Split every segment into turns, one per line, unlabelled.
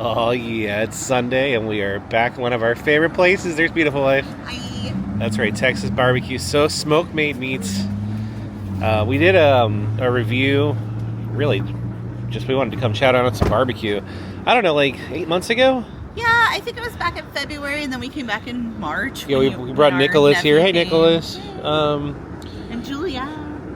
Oh yeah, it's Sunday and we are back in one of our favorite places. There's Beautiful Life.
Hi.
That's right, Texas barbecue. So Smokemade Meats. We did a review. Really, just we wanted to come chat out on some barbecue. I don't know, like 8 months ago.
Yeah, I think it was back in February, and then we came back in March.
Yeah, we brought Nicholas here. Hey, Nicholas.
And Julia.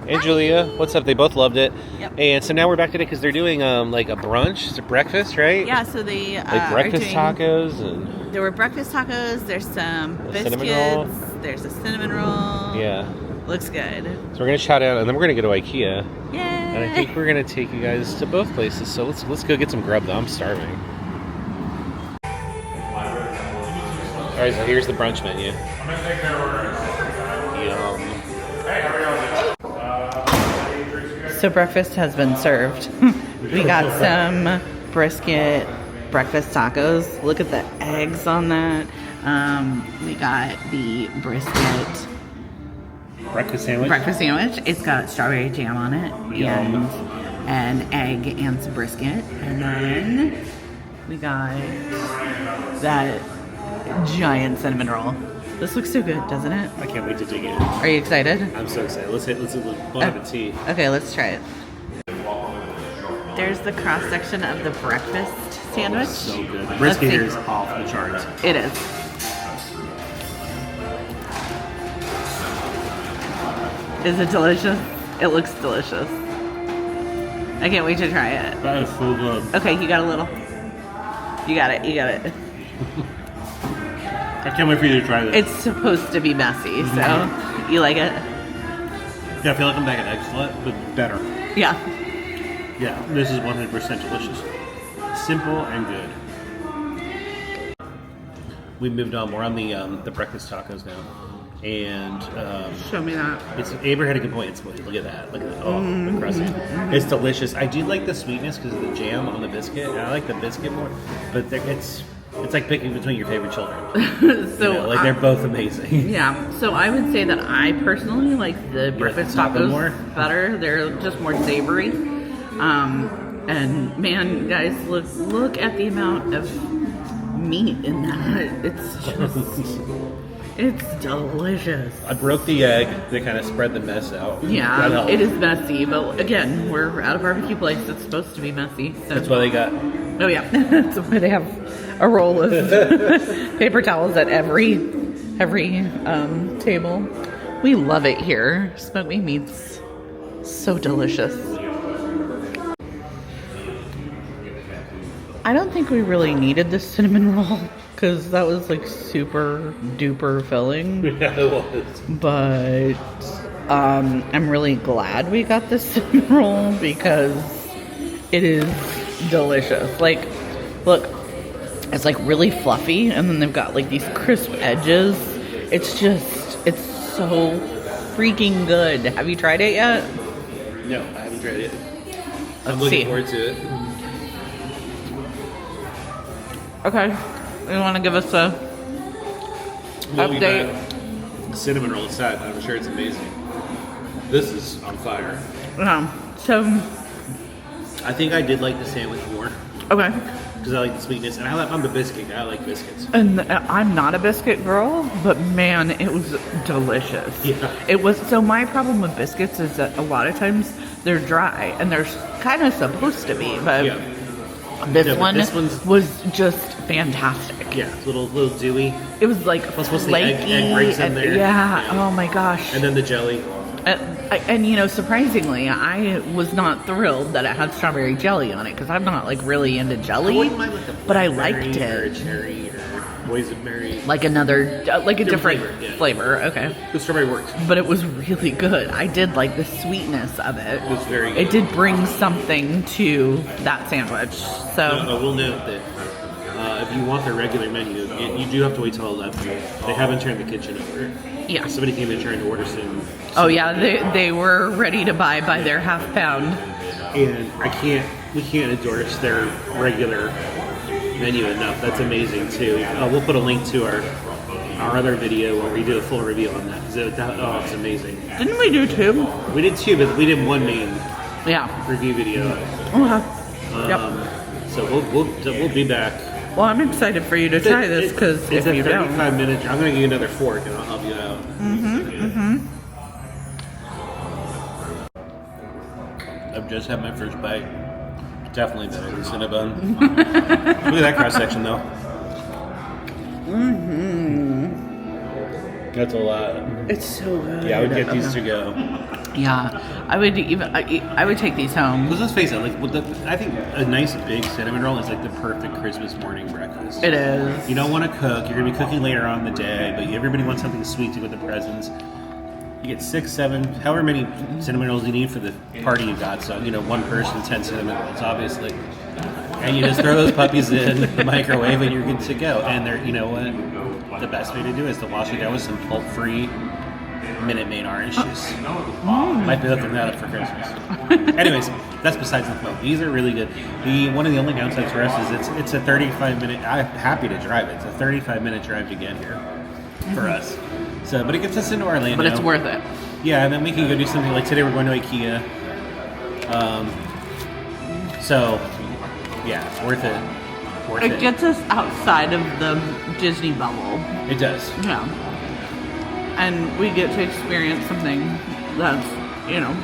And Julia, what's up? They both loved it.
Yep.
And so now we're back today because they're doing like a brunch. It's a breakfast, right?
Yeah, so they
like breakfast tacos and
there were breakfast tacos. There's some biscuits. There's a cinnamon roll.
Yeah.
Looks good.
So we're gonna shout out, and then we're gonna go to Ikea.
Yay!
And I think we're gonna take you guys to both places. So let's go get some grub though. I'm starving. All right, so here's the brunch menu. I'm gonna take their order. Yum. Hey, how are y'all?
So breakfast has been served. We got some brisket breakfast tacos. Look at the eggs on that. We got the brisket
breakfast sandwich.
It's got strawberry jam on it.
Yum.
And an egg and some brisket. And then we got that giant cinnamon roll. This looks so good, doesn't it?
I can't wait to dig in.
Are you excited?
I'm so excited. Let's hit Bon Appetit.
Okay, let's try it. There's the cross section of the breakfast sandwich.
So good. The brisket here is off the charts.
It is. Is it delicious? It looks delicious. I can't wait to try it.
That is so good.
Okay, you got a little. You got it.
I can't wait for you to try this.
It's supposed to be messy, so you like it?
Yeah, I feel like I'm back at Excellent, but better.
Yeah.
Yeah, this is 100% delicious. Simple and good. We moved on. We're on the breakfast tacos now. And
show me that.
Amber had a good point. Look at that. Look at that. Oh, the crusty. It's delicious. I do like the sweetness because of the jam on the biscuit. And I like the biscuit more. But it's like picking between your favorite children.
So
they're both amazing.
Yeah. So I would say that I personally like the breakfast tacos
more?
better. They're just more savory. And man, guys, look at the amount of meat in that. It's just it's delicious.
I broke the egg to kind of spread the mess out.
Yeah, it is messy, but again, we're at a barbecue place. It's supposed to be messy. So.
That's why they got.
Oh yeah, that's why they have a roll of paper towels at every table. We love it here. Smokemade Meats, so delicious. I don't think we really needed this cinnamon roll because that was like super duper filling.
Yeah, it was.
But I'm really glad we got this cinnamon roll because it is delicious. Like, look, it's like really fluffy, and then they've got like these crisp edges. It's so freaking good. Have you tried it yet?
No, I haven't tried it.
I'm
looking forward to it.
Okay, you want to give us a update?
The cinnamon roll aside, I'm sure it's amazing. This is on fire.
So
I think I did like the sandwich more.
Okay.
Because I like the sweetness, and I'm the biscuit guy. I like biscuits.
And I'm not a biscuit girl, but man, it was delicious.
Yeah.
It was. So my problem with biscuits is that a lot of times they're dry, and they're kind of supposed to be, but
Yeah.
this one was just fantastic.
Yeah, little dewy.
It was like flaky,
egg breaks in there.
Yeah. Oh my gosh.
And then the jelly.
And you know, surprisingly, I was not thrilled that it had strawberry jelly on it because I'm not like really into jelly.
I wouldn't mind like a
but I liked
or a
it.
cherry or boysenberry.
Like another, like a different
yeah.
flavor. Okay.
The strawberry works.
But it was really good. I did like the sweetness of it.
It was very good.
It did bring something to that sandwich. So
I will note that if you want their regular menu, you do have to wait till 11. They haven't turned the kitchen over.
Yeah.
Somebody came in trying to order soon.
Oh yeah, they were ready to buy their half pound.
And we can't endorse their regular menu enough. That's amazing too. We'll put a link to our other video where we did a full review on that. It's amazing.
Didn't we do two?
We did two, but we did one main
Yeah.
review video.
Okay. Yep.
So we'll be back.
Well, I'm excited for you to try this because
it's
if
a
you don't,
35-minute. I'm gonna give you another fork and I'll help you out. I've just had my first bite. Definitely better than Cinnabon. Look at that cross section though. That's a lot.
it's so good.
Yeah, I would get these to go.
Yeah, I would take these home.
Because let's face it, like I think a nice big cinnamon roll is like the perfect Christmas morning breakfast.
It is.
You don't want to cook. You're gonna be cooking later on in the day, but everybody wants something sweet to go with the presents. You get 6, 7, however many cinnamon rolls you need for the party you got. So, one person, 10 cinnamon rolls, obviously. And you just throw those puppies in the microwave and you're good to go. And they're, you know what? The best way to do it is to wash it down with some pulp-free Minute Maid orange juice. Might be hooking that up for Christmas. Anyways, that's besides the point. These are really good. One of the only downsides for us is it's a 35-minute. I'm happy to drive it. It's a 35-minute drive to get here for us. So, but it gets us into Orlando.
But it's worth it.
Yeah, and then we can go do something like today. We're going to Ikea. So, yeah, worth it.
It gets us outside of the Disney bubble.
It does.
Yeah. And we get to experience something that's,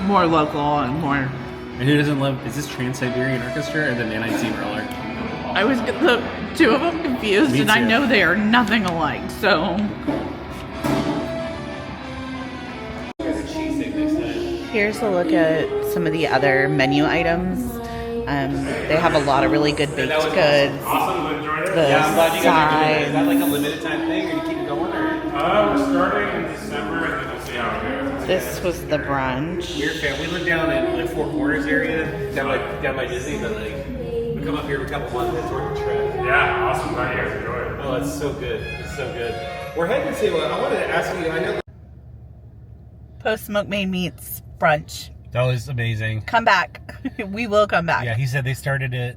more local and more...
And who doesn't love... Is this Trans-Siberian Orchestra or the Man I See Roller?
I always get the two of them confused,
Me
and I
too.
know they are nothing alike, so... Here's a look at some of the other menu items. They have a lot of really good baked goods.
Awesome, enjoyed it.
The
I'm glad you guys are doing it. Is
side.
that like a limited time thing, or do you keep it going? Or?
We're starting in December, and then we'll see how it goes.
This was the brunch.
We're fan. We live down in like Four Corners area, down by Disney, but like we come up here every couple months. It's worth the trip.
Yeah, awesome. Glad you guys enjoyed it.
Oh, it's so good. It's so good. We're heading to. I wanted to ask you. I know.
Post Smokemade Meats brunch.
That was amazing.
Come back. We will come back.
Yeah, he said they started it.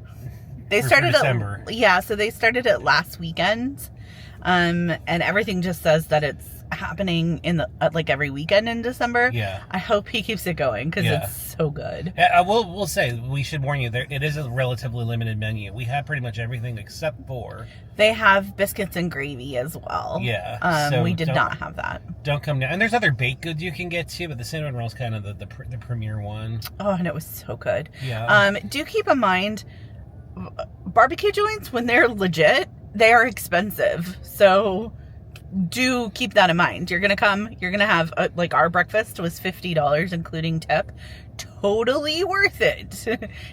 They
for
started
December.
it. Yeah, so they started it last weekend, and everything just says that it's happening in the like every weekend in December.
Yeah.
I hope he keeps it going because
Yeah.
it's so good.
We'll say we should warn you. It is a relatively limited menu. We have pretty much everything except for.
They have biscuits and gravy as well.
Yeah, so
we did
don't-
not have that.
Don't come down. And there's other baked goods you can get too, but the cinnamon roll is kind of the premier one.
Oh, and it was so good.
Yeah.
Do keep in mind, barbecue joints, when they're legit, they are expensive. So do keep that in mind. You're gonna come. You're gonna have like our breakfast was $50 including tip. Totally worth it.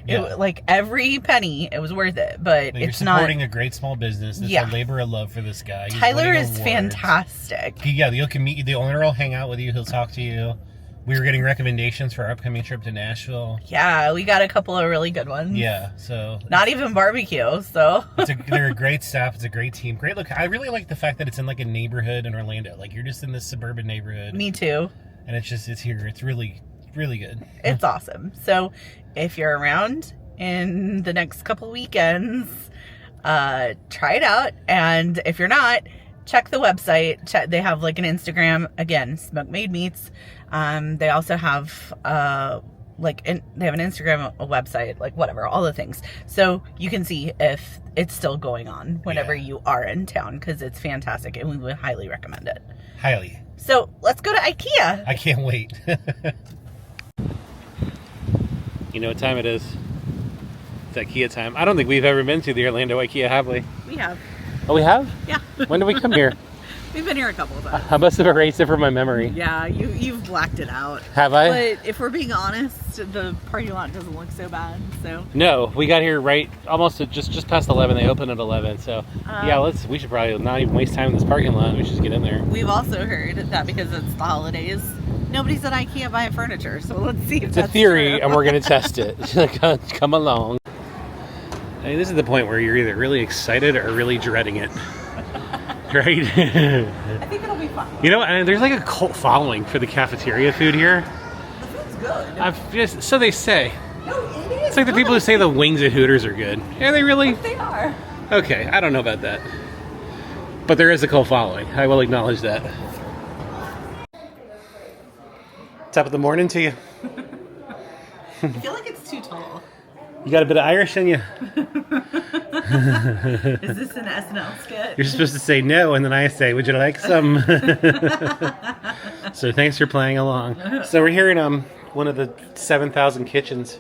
Yeah.
Like every penny, it was worth it. But
You're
it's not.
supporting a great small business. It's
Yeah.
a labor of love for this guy. He's
Tyler
winning
is
awards.
fantastic.
Yeah, you can meet the owner. Will hang out with you. He'll talk to you. We were getting recommendations for our upcoming trip to Nashville.
Yeah, we got a couple of really good ones.
Yeah, so
Not even barbecue. So
they're a great staff. It's a great team. Great look. I really like the fact that it's in like a neighborhood in Orlando. Like you're just in this suburban neighborhood.
me too.
And it's here. It's really, really good.
It's awesome. So if you're around in the next couple weekends, try it out. And if you're not, check the website. They have like an Instagram, again, Smokemade Meats. They also have they have an Instagram, a website, like whatever, all the things. So you can see if it's still going on whenever
Yeah.
you are in town, because it's fantastic and we would highly recommend it.
Highly.
So let's go to Ikea.
I can't wait. You know what time it is? It's Ikea time. I don't think we've ever been to the Orlando Ikea, have we?
We have.
Oh, we have?
Yeah.
When did we come here?
We've been here a couple of times.
I must have erased it from my memory.
Yeah, you've blacked it out.
Have I?
But if we're being honest, the parking lot doesn't look so bad. So
No, we got here right almost at just past 11. They open at 11. So yeah, we should probably not even waste time in this parking lot. We should just get in there.
we've also heard that because it's the holidays, nobody's at IKEA buying furniture. So let's see if
It's a
that's
theory,
true.
and we're gonna test it. Come along. I mean, this is the point where you're either really excited or really dreading it, right?
I think it'll be fun.
You know, and there's like a cult following for the cafeteria food here.
The food's good.
So they say.
No, it is.
It's like the people who say the wings at Hooters are good. Are they really?
They are.
Okay, I don't know about that. But there is a cult following. I will acknowledge that. Top of the morning to you.
I feel like it's too tall.
You got a bit of Irish in you.
Is this an SNL skit?
You're supposed to say no, and then I say, would you like some? So thanks for playing along. So we're here in one of the 7,000 kitchens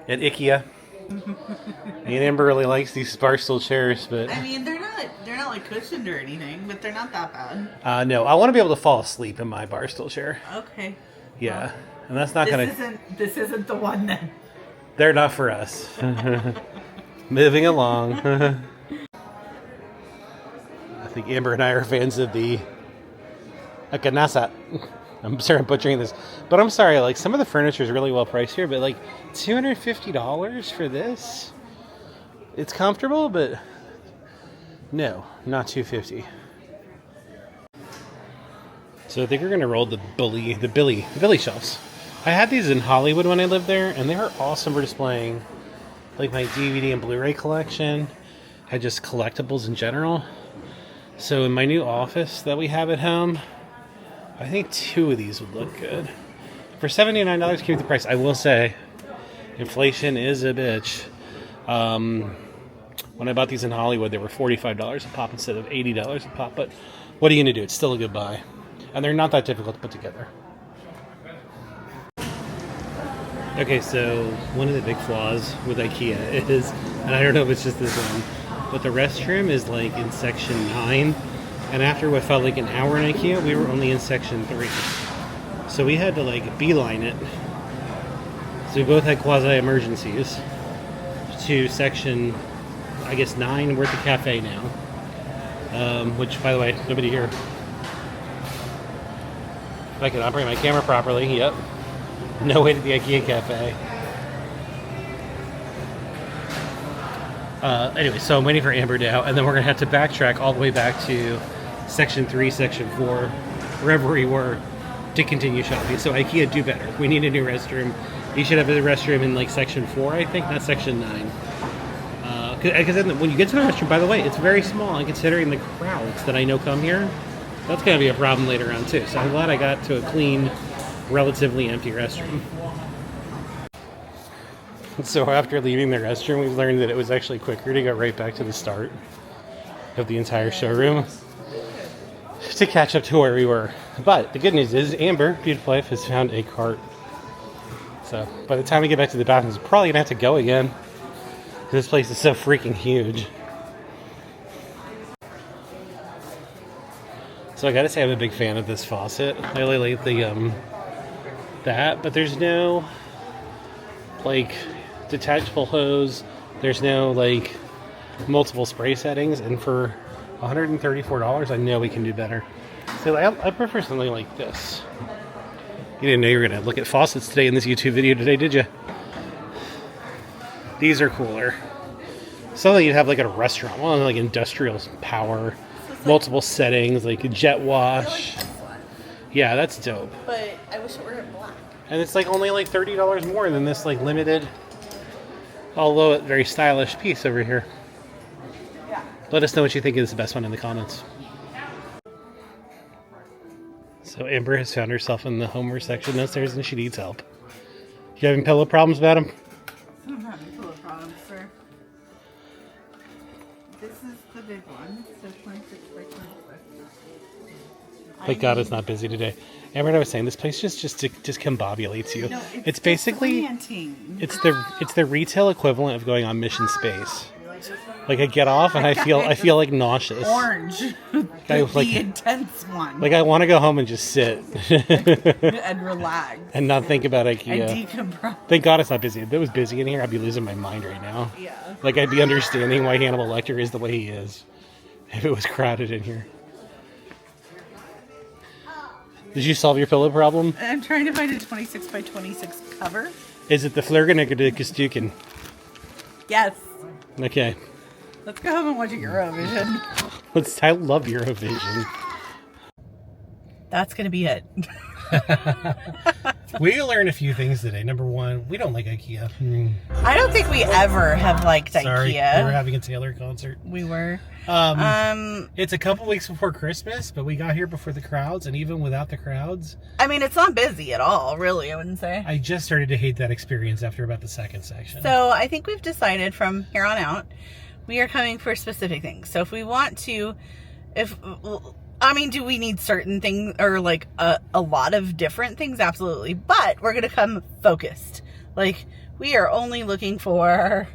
at Ikea. And Amber really likes these barstool chairs, but
I mean, they're not like cushioned or anything, but they're not that bad.
no, I want to be able to fall asleep in my barstool chair.
Okay.
Yeah,
Well,
and that's not gonna.
This isn't the one then.
They're not for us. Moving along. I think Amber and I are fans of the Akanasa. I'm sorry I'm butchering this, but I'm sorry. Like, some of the furniture is really well priced here, but like $250 for this. It's comfortable, but no, not $250. So I think we're gonna roll the Billy shelves. I had these in Hollywood when I lived there, and they were awesome for displaying like my DVD and Blu-ray collection, and just collectibles in general. So in my new office that we have at home, I think 2 of these would look good. For $79, keep the price. I will say, inflation is a bitch. When I bought these in Hollywood, they were $45 a pop instead of $80 a pop. But what are you gonna do? It's still a good buy, and they're not that difficult to put together. Okay, so one of the big flaws with Ikea is, and I don't know if it's just this one, but the restroom is like in section 9, and after what felt like an hour in Ikea, we were only in section 3. So we had to like beeline it. So we both had quasi-emergencies to section, I guess, 9. We're at the cafe now, which, by the way, nobody here. If I can operate my camera properly, yep. No way to the Ikea cafe. Anyway, so I'm waiting for Amber now, and then we're going to have to backtrack all the way back to section 3, section 4, wherever we were, to continue shopping. So Ikea, do better. We need a new restroom. You should have a restroom in like section 4, I think, not section 9. Because then when you get to the restroom, by the way, it's very small, and considering the crowds that I know come here, that's going to be a problem later on too. So I'm glad I got to a clean, relatively empty restroom. So after leaving the restroom, we learned that it was actually quicker to go right back to the start of the entire showroom to catch up to where we were. But the good news is Amber, Beautiful Life, has found a cart. So by the time we get back to the bathrooms, we're probably going to have to go again. This place is so freaking huge. So I gotta say, I'm a big fan of this faucet. I really like the that, but there's no like detachable hose. There's no like multiple spray settings, and for $134, I know we can do better. So I prefer something like this. You didn't know you were gonna look at faucets today in this YouTube video today, did you? These are cooler. Something you'd have like at a restaurant, well, like industrial power, multiple settings, like a jet wash. Yeah, that's dope.
But I wish it were in black.
And it's like only like $30 more than this like limited, although very stylish piece over here.
Yeah.
Let us know what you think is the best one in the comments. So Amber has found herself in the homeware section downstairs, and she needs help. You having pillow problems, madam?
I'm having pillow problems, sir. This is the big one, so 26 by 26.
Thank God it's not busy today. Amber and I was saying, this place just combobulates you.
No,
it's basically
planting.
it's the retail equivalent of going on Mission Space. Like I get off and I feel like nauseous.
Orange. The intense one.
Like I want to go home and just sit
and relax.
and not think about IKEA.
And decompress.
Thank God it's not busy. If it was busy in here, I'd be losing my mind right now.
Yeah.
Like I'd be understanding why Hannibal Lecter is the way he is if it was crowded in here. Did you solve your pillow problem?
I'm trying to find a 26 by 26 cover.
Is it the Flurgeneggerdickstuken?
Yes.
Okay.
Let's go home and watch Eurovision.
I love Eurovision.
That's going to be it.
We learned a few things today. Number one, we don't like Ikea.
I don't think we ever have liked
Sorry,
Ikea.
we were having a Taylor concert.
We were.
It's a couple weeks before Christmas, but we got here before the crowds, and even without the crowds,
I mean, it's not busy at all, really, I wouldn't say.
I just started to hate that experience after about the second section.
So I think we've decided from here on out, we are coming for specific things. So if we want to, do we need certain things or like a lot of different things? Absolutely. But we're going to come focused. Like, we are only looking for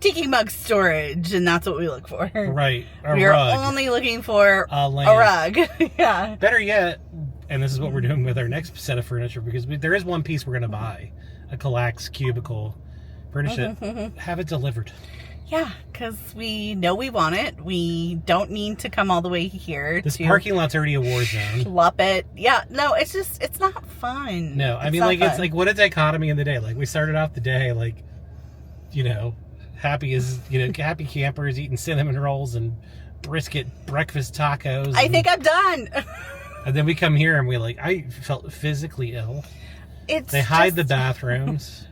tiki mug storage, and that's what we look for.
Right.
We are only looking for a rug. Yeah.
Better yet, and this is what we're doing with our next set of furniture, because there is one piece we're going to buy, a Kallax cubicle. Furnish it, have it delivered.
Yeah, because we know we want it. We don't need to come all the way here.
This
to
parking lot's already a war zone.
Schlep it. Yeah, no, it's not fun.
No, I mean, like, it's like, what a dichotomy in the day. Like, we started off the day, like, happy campers eating cinnamon rolls and brisket breakfast tacos.
I think I'm done.
And then we come here and I felt physically ill. They hide the bathrooms.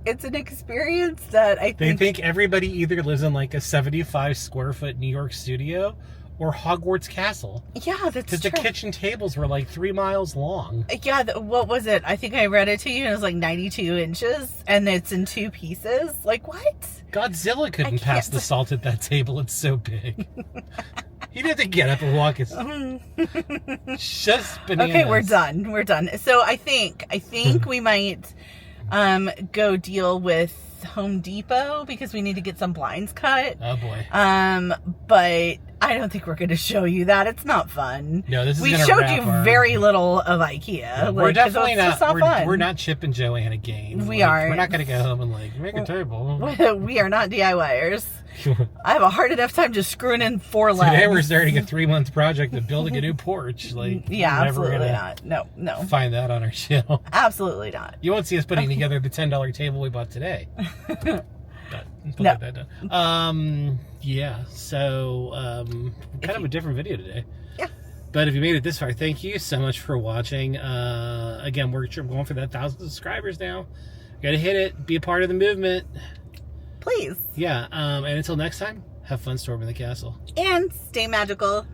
It's an experience that I think...
They think everybody either lives in like a 75 square foot New York studio or Hogwarts Castle.
Yeah, that's true.
Because the kitchen tables were like 3 miles long.
Yeah, what was it? I think I read it to you. It was like 92 inches and it's in 2 pieces. Like, what?
Godzilla couldn't pass the salt at that table. It's so big. He'd have to get up and walk his... Just bananas.
Okay, we're done. So I think we might go deal with Home Depot because we need to get some blinds cut.
Oh boy.
But I don't think we're going to show you that. It's not fun.
No, this is
We showed you very little of IKEA.
Yeah, we're definitely not
fun.
We're not Chip and Joanna games.
We aren't.
We're not going to go home and make a table.
We are not DIYers. I have a hard enough time just screwing in 4 legs.
Today we're starting a 3-month project of building a new porch.
Yeah, absolutely not. No.
Find that on our channel.
Absolutely not.
You won't see us putting together the $10 table we bought today.
No.
Yeah. So kind of a different video today.
Yeah.
But if you made it this far, thank you so much for watching. Again, we're going for that 1,000 subscribers now. Got to hit it. Be a part of the movement.
Please.
Yeah. And until next time, have fun storming the castle.
And stay magical.